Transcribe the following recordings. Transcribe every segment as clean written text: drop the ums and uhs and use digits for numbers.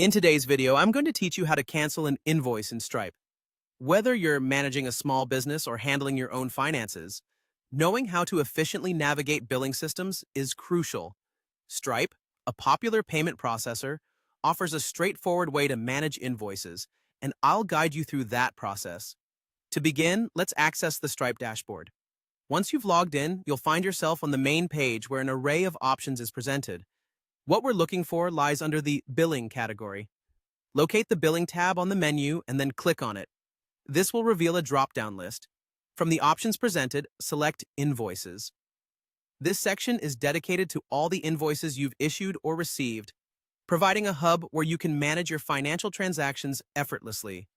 In today's video, I'm going to teach you how to cancel an invoice in Stripe. Whether you're managing a small business or handling your own finances, knowing how to efficiently navigate billing systems is crucial. Stripe, a popular payment processor, offers a straightforward way to manage invoices, and I'll guide you through that process. To begin, let's access the Stripe dashboard. Once you've logged in, you'll find yourself on the main page where an array of options is presented. What we're looking for lies under the Billing category. Locate the Billing tab on the menu and then click on it. This will reveal a drop-down list. From the options presented, select Invoices. This section is dedicated to all the invoices you've issued or received, providing a hub where you can manage your financial transactions effortlessly.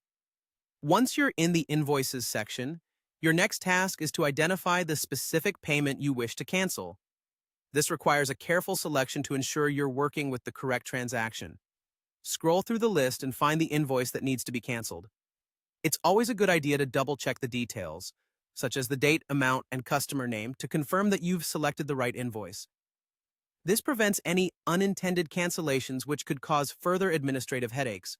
Once you're in the Invoices section, your next task is to identify the specific payment you wish to cancel. This requires a careful selection to ensure you're working with the correct transaction. Scroll through the list and find the invoice that needs to be canceled. It's always a good idea to double-check the details, such as the date, amount, and customer name, to confirm that you've selected the right invoice. This prevents any unintended cancellations which could cause further administrative headaches.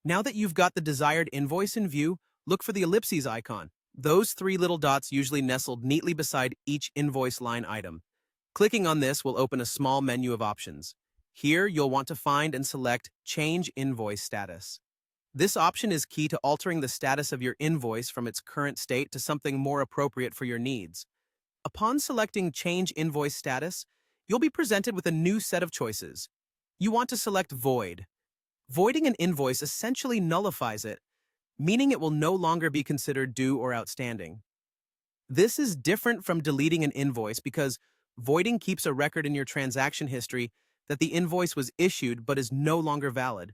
Now that you've got the desired invoice in view, look for the ellipses icon. Those three little dots usually nestled neatly beside each invoice line item. Clicking on this will open a small menu of options. Here, you'll want to find and select Change Invoice Status. This option is key to altering the status of your invoice from its current state to something more appropriate for your needs. Upon selecting Change Invoice Status, you'll be presented with a new set of choices. You want to select Void. Voiding an invoice essentially nullifies it, meaning it will no longer be considered due or outstanding. This is different from deleting an invoice because voiding keeps a record in your transaction history that the invoice was issued but is no longer valid,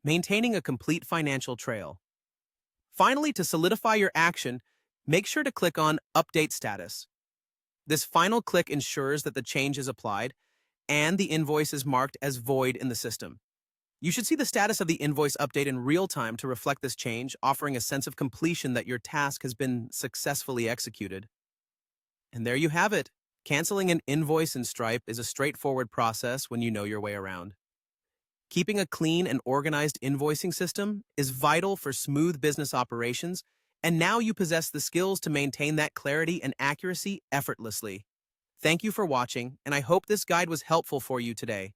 maintaining a complete financial trail. Finally, to solidify your action, make sure to click on Update Status. This final click ensures that the change is applied and the invoice is marked as void in the system. You should see the status of the invoice update in real time to reflect this change, offering a sense of completion that your task has been successfully executed. And there you have it. Canceling an invoice in Stripe is a straightforward process when you know your way around. Keeping a clean and organized invoicing system is vital for smooth business operations, and now you possess the skills to maintain that clarity and accuracy effortlessly. Thank you for watching, and I hope this guide was helpful for you today.